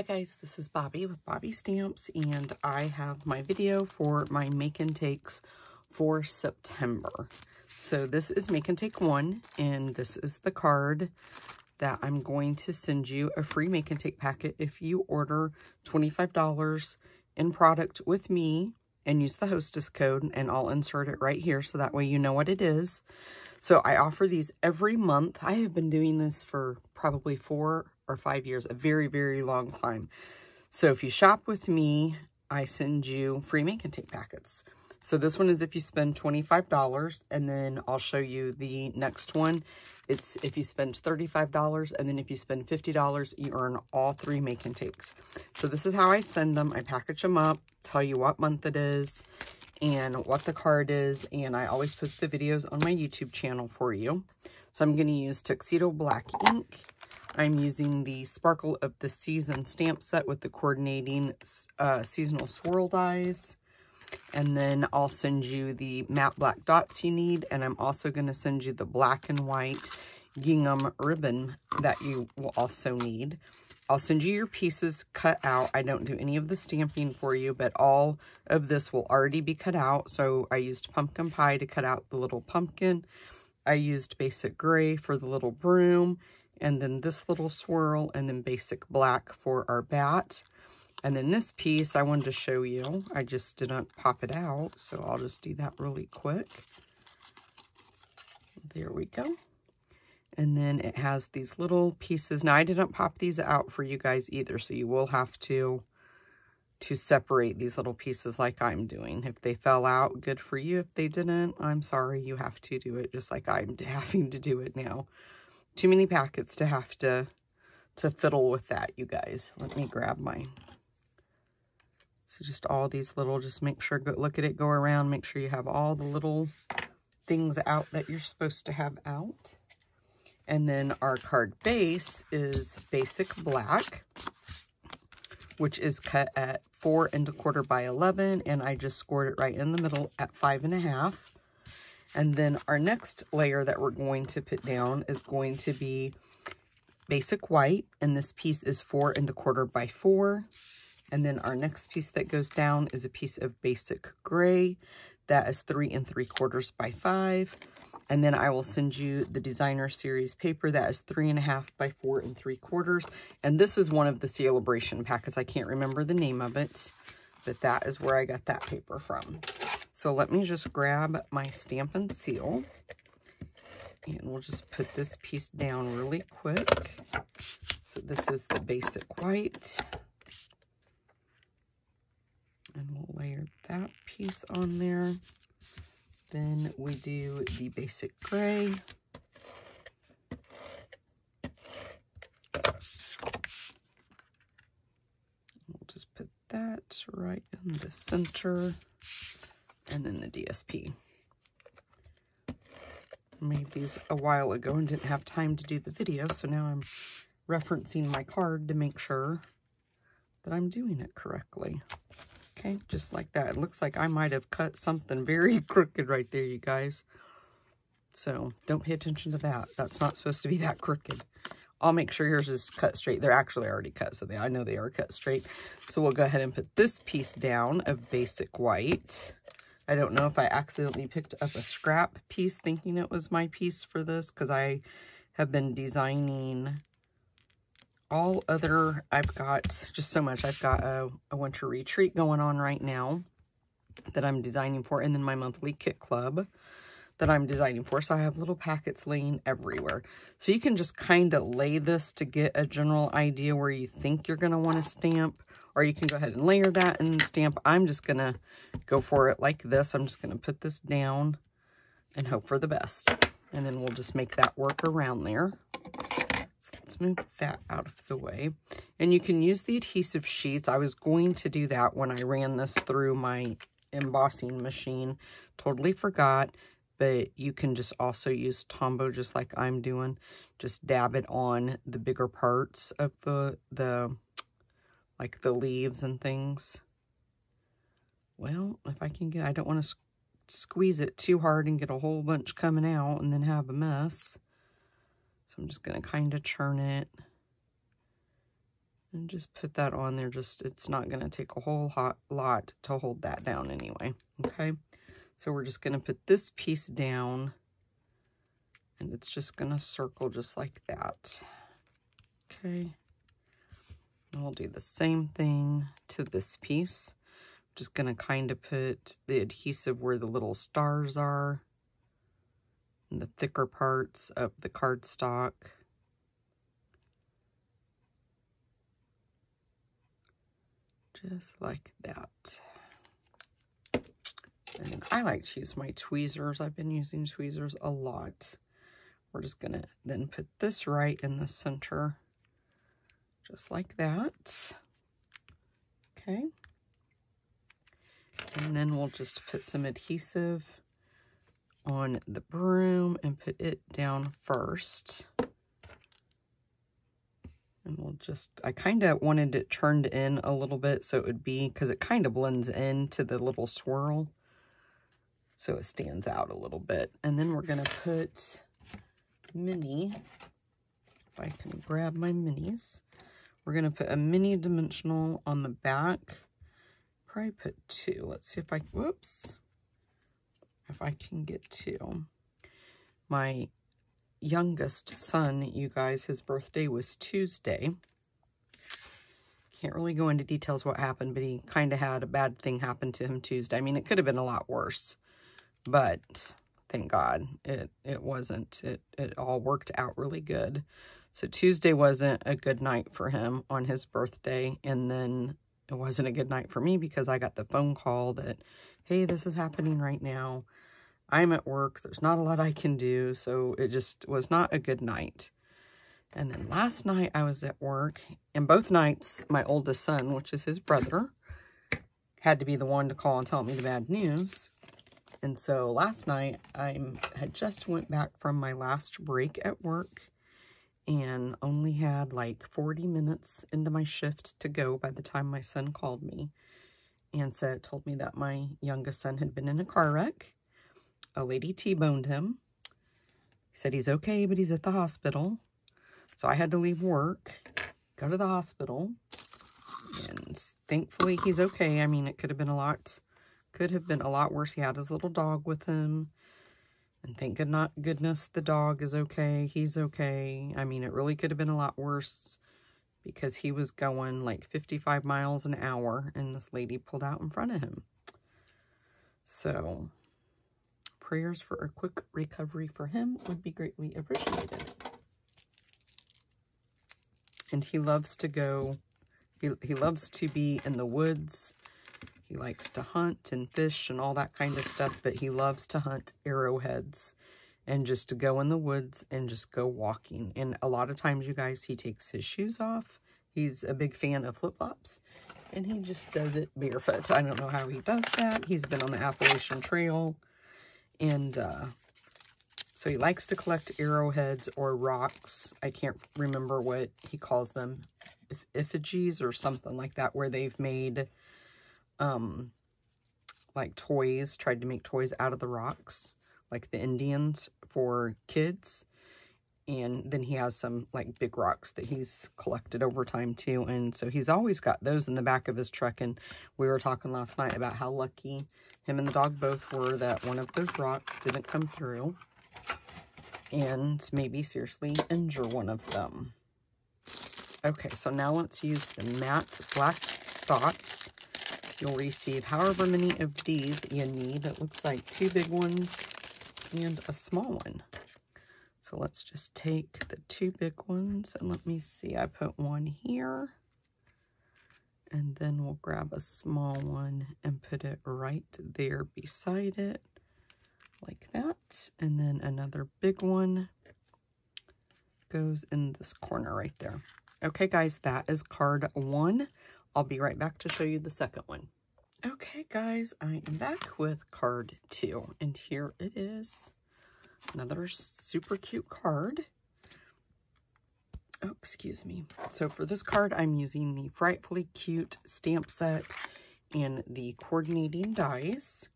Hi guys, this is Bobby with Bobby Stamps, and I have my video for my make and takes for September. So this is make and take 1, and this is the card that I'm going to send you a free make and take packet if you order $25 in product with me and use the hostess code, and I'll insert it right here so that way you know what it is. So I offer these every month. I have been doing this for probably 4 or 5 years, a very, very long time. So if you shop with me, I send you free make and take packets. So this one is if you spend $25, and then I'll show you the next one. It's if you spend $35, and then if you spend $50, you earn all 3 make and takes. So this is how I send them. I package them up, tell you what month it is, and what the card is, and I always post the videos on my YouTube channel for you. So I'm going to use Tuxedo Black ink. I'm using the Sparkle of the Season stamp set with the coordinating seasonal swirl dies. And then I'll send you the matte black dots you need, and I'm also going to send you the black and white gingham ribbon that you will also need. I'll send you your pieces cut out. I don't do any of the stamping for you, but all of this will already be cut out. So I used pumpkin pie to cut out the little pumpkin. I used basic gray for the little broom, and then this little swirl, and then basic black for our bat. And then this piece I wanted to show you. I just didn't pop it out, so I'll just do that really quick. There we go. And then it has these little pieces. Now, I didn't pop these out for you guys either, so you will have to separate these little pieces like I'm doing. If they fell out, good for you. If they didn't, I'm sorry. You have to do it just like I'm having to do it now. Too many packets to have to fiddle with that, you guys. Let me grab mine. So just all these little, just make sure, look at it, go around, make sure you have all the little things out that you're supposed to have out. And then our card base is basic black, which is cut at 4 1/4 by 11, and I just scored it right in the middle at 5 1/2. And then our next layer that we're going to put down is going to be basic white, and this piece is 4 1/4 by 4. And then our next piece that goes down is a piece of basic gray. That is 3 3/4 by 5. And then I will send you the designer series paper. That is 3 1/2 by 4 3/4. And this is one of the Sale A Bration packets. I can't remember the name of it, but that is where I got that paper from. So let me just grab my Stampin' seal. And we'll just put this piece down really quick. So this is the basic white. And we'll layer that piece on there. Then we do the basic gray. We'll just put that right in the center. And then the DSP. I made these a while ago and didn't have time to do the video, so now I'm referencing my card to make sure that I'm doing it correctly. Okay, just like that. It looks like I might have cut something very crooked right there, you guys. So don't pay attention to that. That's not supposed to be that crooked. I'll make sure yours is cut straight. They're actually already cut, so I know they are cut straight. So we'll go ahead and put this piece down of basic white. I don't know if I accidentally picked up a scrap piece thinking it was my piece for this, because I have been designing all other, I've got just so much. I've got a winter retreat going on right now that I'm designing for, and then my monthly kit club that I'm designing for. So I have little packets laying everywhere. So you can just kind of lay this to get a general idea where you think you're going to want to stamp, or you can go ahead and layer that and stamp. I'm just going to go for it like this. I'm just going to put this down and hope for the best. And then we'll just make that work around there. Let's move that out of the way. And you can use the adhesive sheets. I was going to do that when I ran this through my embossing machine. Totally forgot. But you can just also use Tombow just like I'm doing. Just dab it on the bigger parts of the like the leaves and things. Well, if I can get, I don't want to squeeze it too hard and get a whole bunch coming out and then have a mess. So I'm just going to kind of churn it And just put that on there. Just, it's not going to take a whole lot to hold that down anyway. Okay. So we're just going to put this piece down. And it's just going to circle just like that. Okay. And we'll do the same thing to this piece. Just going to kind of put the adhesive where the little stars are. And the thicker parts of the cardstock. Just like that. And then I like to use my tweezers. I've been using tweezers a lot. We're just going to then put this right in the center. Just like that. Okay. And then we'll just put some adhesive on the broom and put it down first. And we'll just, I kind of wanted it turned in a little bit so it would be, because it kind of blends into the little swirl. So it stands out a little bit. And then we're going to put mini, if I can grab my minis. We're going to put a mini dimensional on the back. Probably put 2. Let's see if I, whoops, if I can get 2. My youngest son, you guys, his birthday was Tuesday. Can't really go into details what happened, but he kind of had a bad thing happen to him Tuesday. I mean, it could have been a lot worse, but thank God it wasn't. It all worked out really good. So Tuesday wasn't a good night for him on his birthday, and then it wasn't a good night for me because I got the phone call that, hey, this is happening right now. I'm at work. There's not a lot I can do. So it just was not a good night. And then last night I was at work, and both nights my oldest son, which is his brother, had to be the one to call and tell me the bad news. And so last night I had just went back from my last break at work and only had like 40 minutes into my shift to go by the time my son called me and told me that my youngest son had been in a car wreck. A lady T-boned him. He said he's okay, but he's at the hospital. So I had to leave work, go to the hospital, and thankfully he's okay. I mean, it could have been a lot worse. He had his little dog with him, and thank goodness the dog is okay. He's okay. I mean, it really could have been a lot worse because he was going like 55 miles an hour, and this lady pulled out in front of him. So prayers for a quick recovery for him would be greatly appreciated. And he loves to go, he loves to be in the woods. He likes to hunt and fish and all that kind of stuff, but he loves to hunt arrowheads and just to go in the woods and just go walking. And a lot of times, you guys, he takes his shoes off. He's a big fan of flip-flops, and he just does it barefoot. I don't know how he does that. He's been on the Appalachian Trail. And so he likes to collect arrowheads or rocks. I can't remember what he calls them. Effigies or something like that, where they've made like toys, tried to make toys out of the rocks, like the Indians for kids. And then he has some like big rocks that he's collected over time too. And so he's always got those in the back of his truck. And we were talking last night about how lucky him and the dog both were that one of those rocks didn't come through and maybe seriously injure one of them. Okay, so now let's use the matte black dots. You'll receive however many of these you need. It looks like 2 big ones and a small one. So let's just take the 2 big ones, and let me see, I put one here, and then we'll grab a small one and put it right there beside it, like that. And then another big one goes in this corner right there. Okay, guys, that is card 1. I'll be right back to show you the second one. Okay, guys, I am back with card 2, and here it is. Another super cute card. Oh, excuse me. So for this card, I'm using the Frightfully Cute stamp set and the coordinating dies.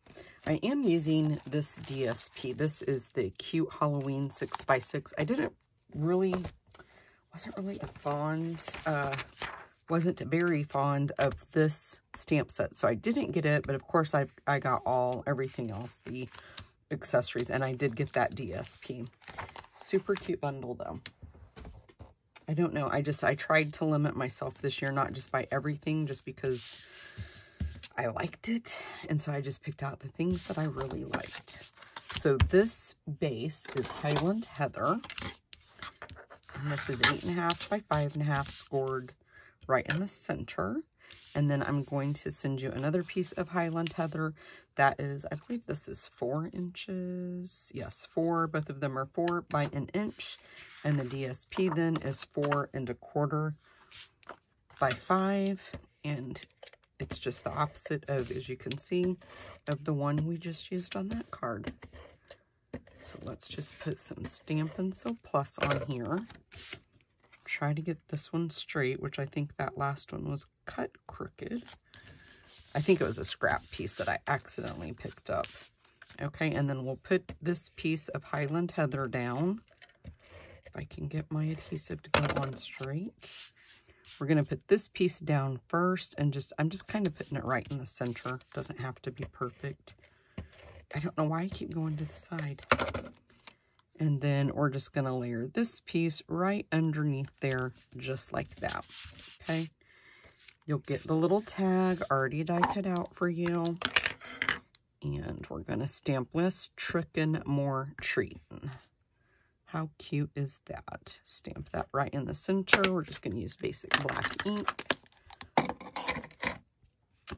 I am using this DSP. This is the Cute Halloween 6x6. I wasn't really fond wasn't very fond of this stamp set, so I didn't get it, but of course I got everything else, the accessories, and I did get that DSP. Super cute bundle though. I don't know, I tried to limit myself this year, not just buy everything, just because I liked it, and so I just picked out the things that I really liked. So this base is Highland Heather, and this is 8.5 by 5.5 scored right in the center. And then I'm going to send you another piece of Highland Heather that is, I believe this is 4 inches. Yes, 4. Both of them are 4 by an inch. And the DSP then is 4 1/4 by 5. And it's just the opposite of, as you can see, of the one we just used on that card. So let's just put some Stampin' So Plus on here. Try to get this one straight, which I think that last one was cut crooked. I think it was a scrap piece that I accidentally picked up. Okay, and then we'll put this piece of Highland Heather down. If I can get my adhesive to go on straight. We're going to put this piece down first, and I'm just kind of putting it right in the center. Doesn't have to be perfect. I don't know why I keep going to the side. And then we're just going to layer this piece right underneath there, just like that. Okay. You'll get the little tag already die cut out for you. And we're going to stamp less trickin', more treatin'. How cute is that? Stamp that right in the center. We're just going to use basic black ink.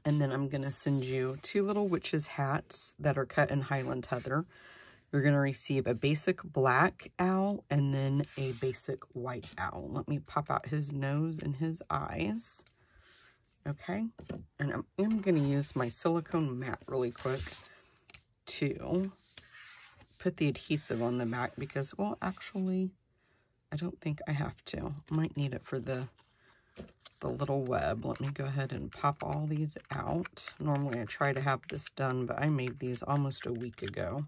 And then I'm going to send you 2 little witches hats that are cut in Highland Heather. You're going to receive a basic black owl and then a basic white owl. Let me pop out his nose and his eyes. Okay. And I'm going to use my silicone mat really quick to put the adhesive on the back because, well, actually, I don't think I have to. I might need it for the little web. Let me go ahead and pop all these out. Normally I try to have this done, but I made these almost a week ago.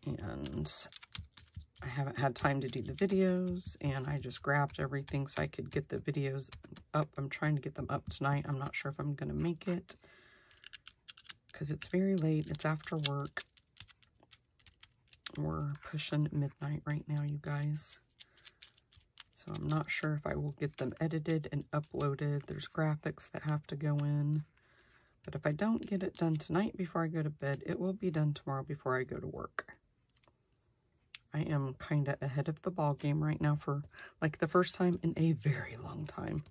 And I haven't had time to do the videos, and I just grabbed everything so I could get the videos up. I'm trying to get them up tonight. I'm not sure if I'm going to make it because it's very late. It's after work. We're pushing midnight right now, you guys. So I'm not sure if I will get them edited and uploaded. There's graphics that have to go in. But if I don't get it done tonight before I go to bed, it will be done tomorrow before I go to work. I am kind of ahead of the ball game right now for like the first time in a very long time.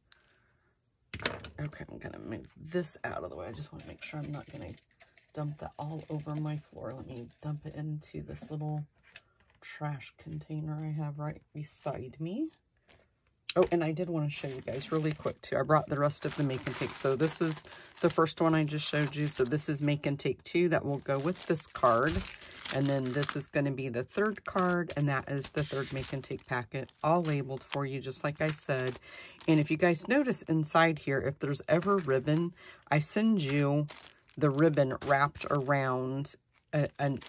Okay, I'm going to move this out of the way. I just want to make sure I'm not going to dump that all over my floor. Let me dump it into this little trash container I have right beside me. Oh, and I did want to show you guys really quick too. I brought the rest of the Make and Take. So this is the first one I just showed you. So this is Make and Take 2 that will go with this card. And then this is going to be the 3rd card, and that is the 3rd Make and Take packet, all labeled for you, just like I said. And if you guys notice inside here, if there's ever ribbon, I send you the ribbon wrapped around, I'm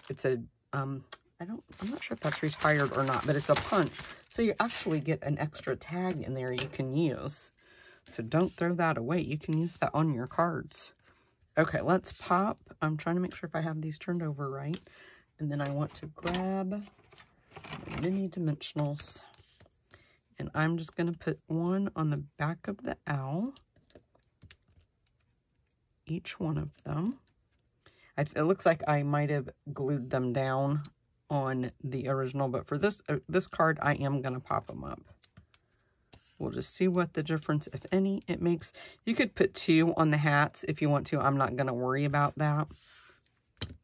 not sure if that's retired or not, but it's a punch. So you actually get an extra tag in there you can use. So don't throw that away. You can use that on your cards. Okay, let's pop. I'm trying to make sure if I have these turned over right. And then I want to grab my mini dimensionals. And I'm just going to put one on the back of the owl. Each one of them. It looks like I might have glued them down on the original, but for this card, I am going to pop them up. We'll just see what the difference, if any, it makes. You could put 2 on the hats if you want to. I'm not going to worry about that.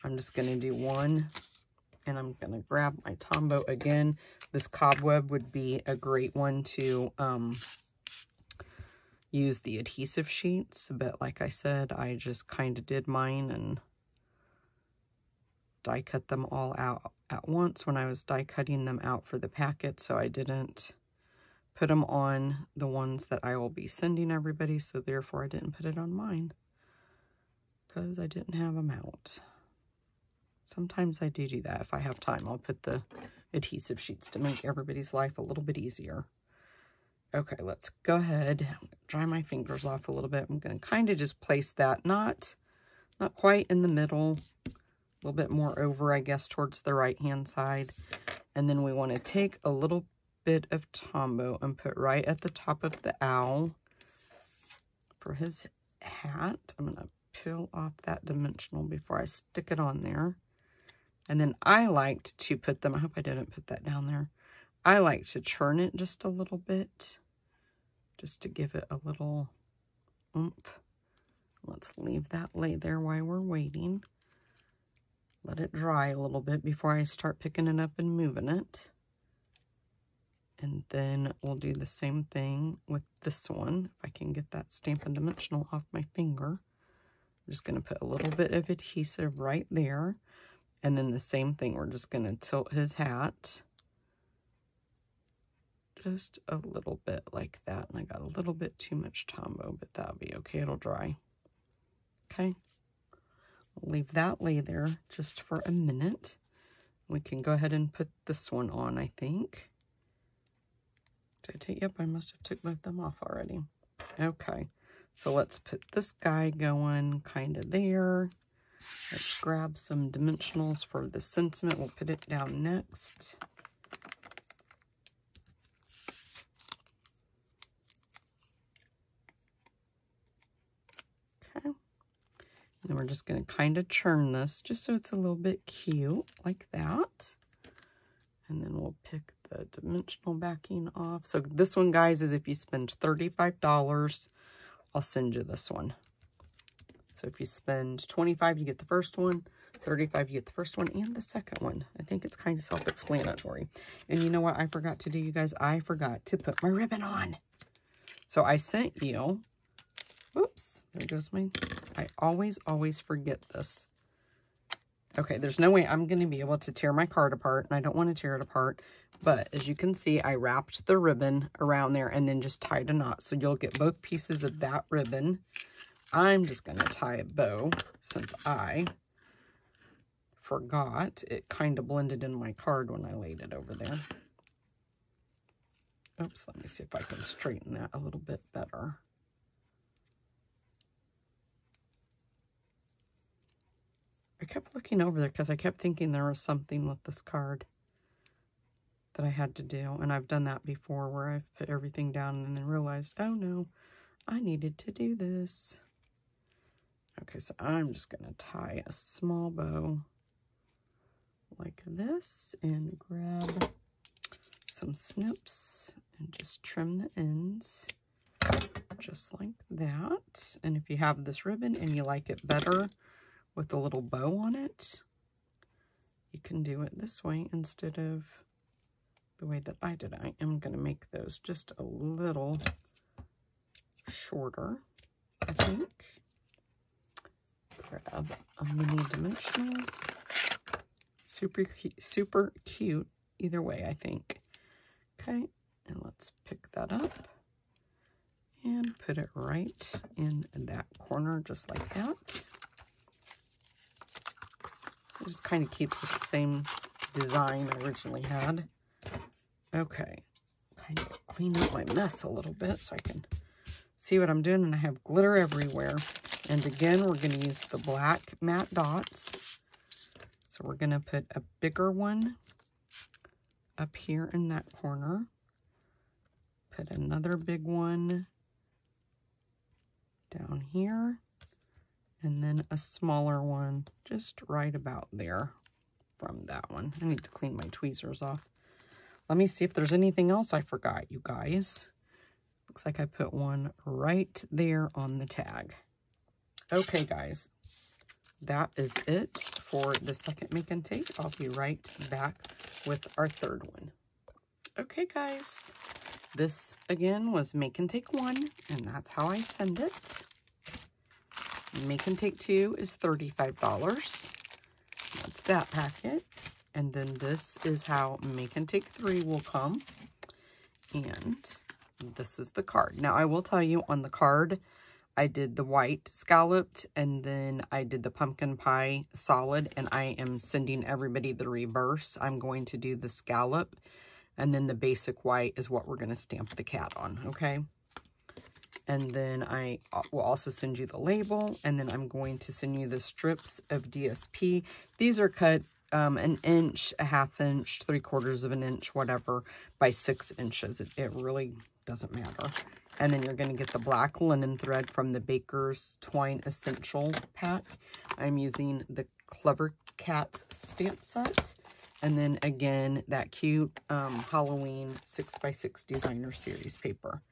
I'm just going to do 1, and I'm going to grab my Tombow again. This cobweb would be a great one to use the adhesive sheets, but like I said, I just kind of did mine and die cut them all out at once when I was die cutting them out for the packet, so I didn't put them on the ones that I will be sending everybody, so therefore I didn't put it on mine because I didn't have them out. Sometimes I do that. If I have time, I'll put the adhesive sheets to make everybody's life a little bit easier. Okay, let's go ahead, dry my fingers off a little bit. I'm going to kind of just place that, not quite in the middle, a little bit more over, I guess, towards the right-hand side. And then we want to take a little bit of Tombow and put right at the top of the owl for his hat. I'm going to peel off that dimensional before I stick it on there. And then I liked to put them, I hope I didn't put that down there. I like to churn it just a little bit, just to give it a little oomph. Let's leave that lay there while we're waiting. Let it dry a little bit before I start picking it up and moving it. And then we'll do the same thing with this one. If I can get that Stampin' Dimensional off my finger. I'm just going to put a little bit of adhesive right there. And then the same thing, we're just going to tilt his hat. Just a little bit like that. And I got a little bit too much Tombow, but that'll be okay. It'll dry. Okay. We'll leave that lay there just for a minute. We can go ahead and put this one on, I think. Did I take, yep, I must have took both of them off already. Okay, so let's put this guy going kind of there. Let's grab some dimensionals for the sentiment. We'll put it down next. Okay. And then we're just going to kind of churn this just so it's a little bit cute like that. And then we'll pick the dimensional backing off. So this one, guys, is if you spend $35, I'll send you this one. So if you spend $25, you get the first one. $35, you get the first one and the second one. I think it's kind of self-explanatory. And you know what I forgot to do, you guys? I forgot to put my ribbon on. So I sent you, oops, there goes my, I always forget this. Okay, there's no way I'm going to be able to tear my card apart, and I don't want to tear it apart. But as you can see, I wrapped the ribbon around there and then just tied a knot. So you'll get both pieces of that ribbon. I'm just going to tie a bow since I forgot. It kind of blended in my card when I laid it over there. Oops, let me see if I can straighten that a little bit better. I kept looking over there because I kept thinking there was something with this card that I had to do. And I've done that before where I've put everything down and then realized, oh no, I needed to do this. Okay, so I'm just going to tie a small bow like this and grab some snips and just trim the ends just like that. And if you have this ribbon and you like it better with a little bow on it, you can do it this way instead of the way that I did. I am going to make those just a little shorter, I think. Grab a mini dimensional. Super cute either way, I think. Okay, and let's pick that up and put it right in that corner just like that. It just kind of keeps with the same design I originally had. Okay, kind of clean up my mess a little bit so I can see what I'm doing, and I have glitter everywhere. And again, we're going to use the black matte dots. So we're going to put a bigger one up here in that corner. Put another big one down here. And then a smaller one just right about there from that one. I need to clean my tweezers off. Let me see if there's anything else I forgot, you guys. Looks like I put one right there on the tag. Okay, guys, that is it for the second make and take. I'll be right back with our third one. Okay, guys, this again was make and take 1, and that's how I send it. Make and take 2 is $35. That's that packet. And then this is how make and take 3 will come. And this is the card. Now, I will tell you on the card, I did the white scalloped, and then I did the pumpkin pie solid, and I am sending everybody the reverse. I'm going to do the scallop And then the basic white is what we're going to stamp the cat on, okay? And then I will also send you the label, and then I'm going to send you the strips of DSP. These are cut 1 inch, 1/2 inch, 3/4 of an inch, whatever, by 6 inches. It really doesn't matter. And then you're going to get the black linen thread from the Baker's Twine Essential pack. I'm using the Clever Cats stamp set. And then again, that cute Halloween 6x6 designer series paper.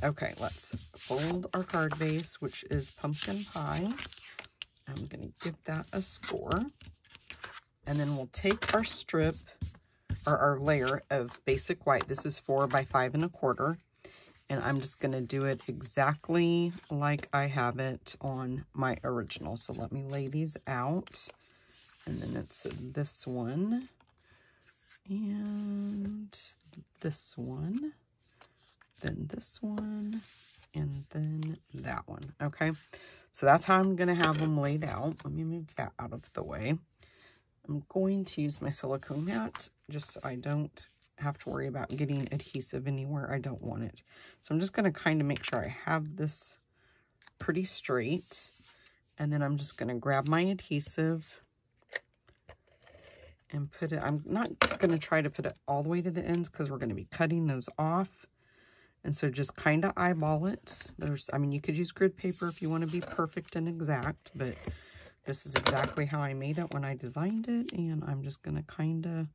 Okay, let's fold our card base, which is pumpkin pie. I'm going to give that a score. And then we'll take our strip, or our layer of basic white. This is 4 by 5 1/4. And I'm just going to do it exactly like I have it on my original. So let me lay these out. And then it's this one. And this one. Then this one, and then that one, okay? So that's how I'm going to have them laid out. Let me move that out of the way. I'm going to use my silicone mat just so I don't have to worry about getting adhesive anywhere I don't want it. So I'm just going to kind of make sure I have this pretty straight, and then I'm just going to grab my adhesive and put it, I'm not going to try to put it all the way to the ends because we're going to be cutting those off. And so just kind of eyeball it. I mean, you could use grid paper if you want to be perfect and exact, but this is exactly how I made it when I designed it, and I'm just going to kind of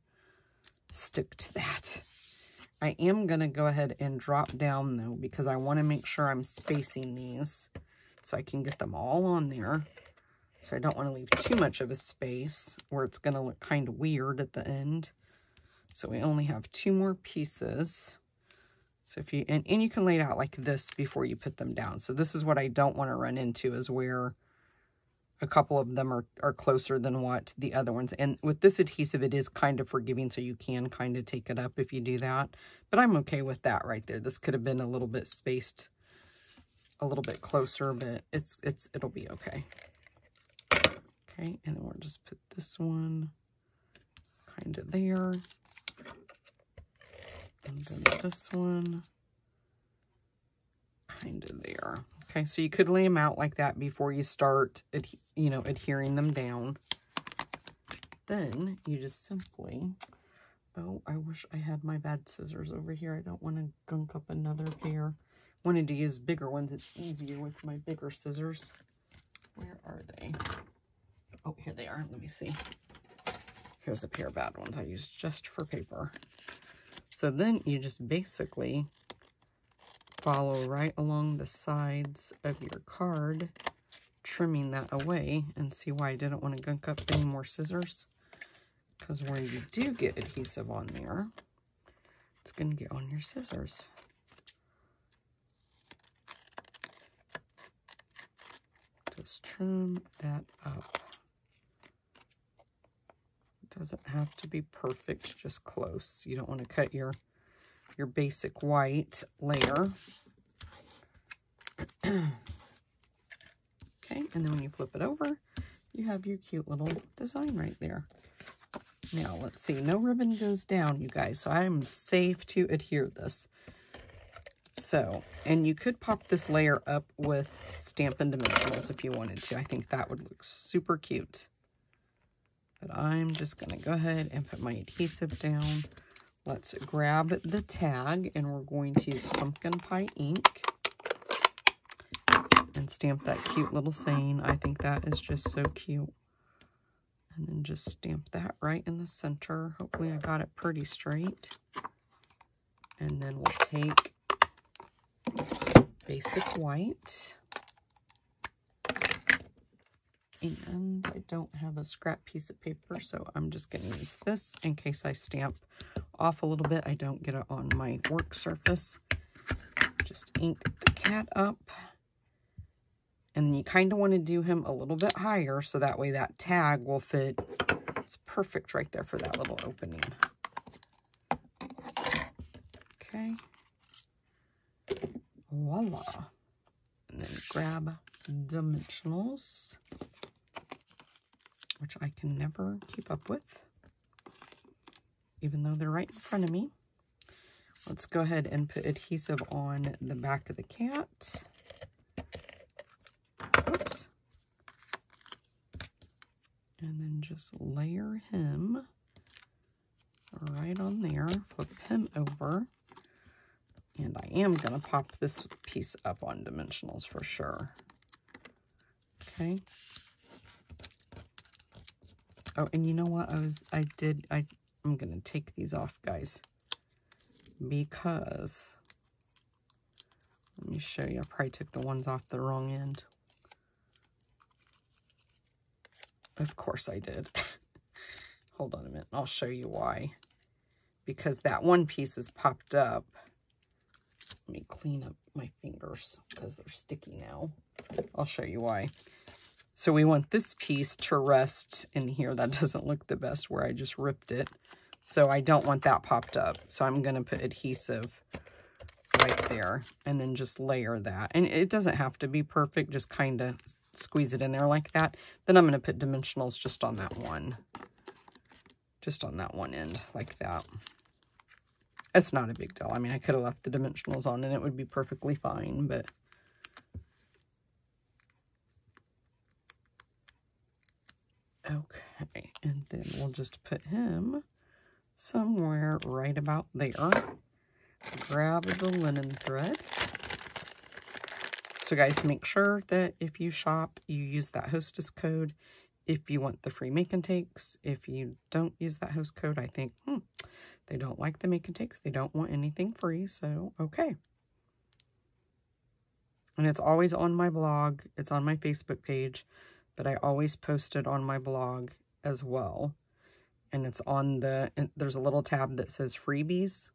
stick to that. I am going to go ahead and drop down, though, because I want to make sure I'm spacing these so I can get them all on there. So I don't want to leave too much of a space where it's going to look kind of weird at the end. So we only have 2 more pieces. So if you, and you can lay it out like this before you put them down. So this is what I don't want to run into, is where a couple of them are closer than what the other ones. And with this adhesive, it is kind of forgiving, so you can kind of take it up if you do that. But I'm okay with that right there. This could have been a little bit spaced a little bit closer, but it'll be okay. Okay, and then we'll just put this one kind of there. And then this one kind of there. Okay, so you could lay them out like that before you start, adhering them down. Then you just simply, oh, I wish I had my bad scissors over here. I don't want to gunk up another pair. Wanted to use bigger ones. It's easier with my bigger scissors. Where are they? Oh, here they are. Let me see. Here's a pair of bad ones I used just for paper. So then you just basically follow right along the sides of your card, trimming that away, and see why I didn't want to gunk up any more scissors. Because where you do get adhesive on there, it's going to get on your scissors. Just trim that up. It doesn't have to be perfect, just close. You don't want to cut your basic white layer. Okay, and then when you flip it over, you have your cute little design right there. Now, let's see. No ribbon goes down, you guys, so I'm safe to adhere this. So, and you could pop this layer up with Stampin' Dimensionals if you wanted to. I think that would look super cute. But I'm just going to go ahead and put my adhesive down. Let's grab the tag, and we're going to use pumpkin pie ink and stamp that cute little saying. I think that is just so cute. And then just stamp that right in the center. Hopefully I got it pretty straight. And then we'll take basic white. And I don't have a scrap piece of paper, so I'm just going to use this in case I stamp off a little bit. I don't get it on my work surface. Just ink the cat up. And then you kind of want to do him a little bit higher, so that way that tag will fit. It's perfect right there for that little opening. Okay. Voila. And then grab dimensionals, which I can never keep up with, even though they're right in front of me. Let's go ahead and put adhesive on the back of the cat. Oops. And then just layer him right on there. Flip him over. And I am going to pop this piece up on dimensionals for sure. Okay. Oh, and you know what? I'm going to take these off, guys. Because, let me show you. I probably took the ones off the wrong end. Of course I did. Hold on a minute. I'll show you why. Because that one piece is popped up. Let me clean up my fingers because they're sticky now. I'll show you why. So we want this piece to rest in here. That doesn't look the best where I just ripped it. So I don't want that popped up. So I'm going to put adhesive right there and then just layer that. And it doesn't have to be perfect. Just kind of squeeze it in there like that. Then I'm going to put dimensionals just on that one. Just on that one end like that. It's not a big deal. I mean, I could have left the dimensionals on and it would be perfectly fine, but okay. And then we'll just put him somewhere right about there. Grab the linen thread. So guys, make sure that if you shop, you use that hostess code if you want the free make and takes. If you don't use that host code, I think, they don't like the make and takes. They don't want anything free, so okay. And it's always on my blog. It's on my Facebook page, but I always post it on my blog as well. And it's on there's a little tab that says freebies,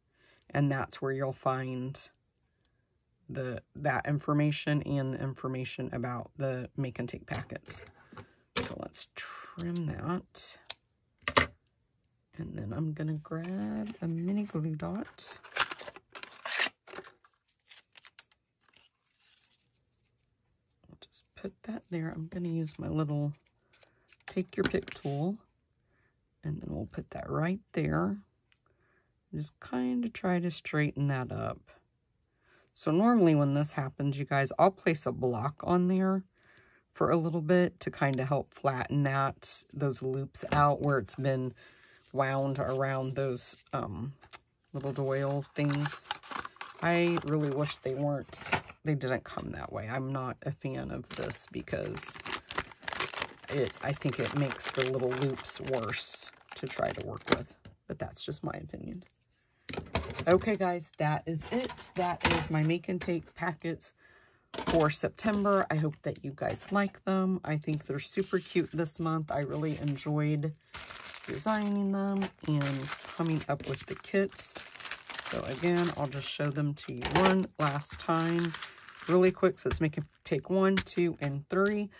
and that's where you'll find that information and the information about the make and take packets. So let's trim that. And then I'm going to grab a mini glue dot. I'll just put that there. I'm going to use my little take your pick tool. And then we'll put that right there. Just kind of try to straighten that up. So normally when this happens, you guys, I'll place a block on there for a little bit to kind of help flatten those loops out where it's been wound around those little doil things. I really wish they didn't come that way. I'm not a fan of this because I think it makes the little loops worse to try to work with, but that's just my opinion. Okay guys, that is it. That is my make and take packets for September. I hope that you guys like them. I think they're super cute this month. I really enjoyed designing them and coming up with the kits. So again, I'll just show them to you one last time really quick. So it's make and take 1, 2, and 3.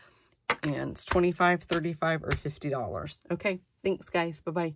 And it's $25, $35, or $50. Okay, thanks guys. Bye-bye.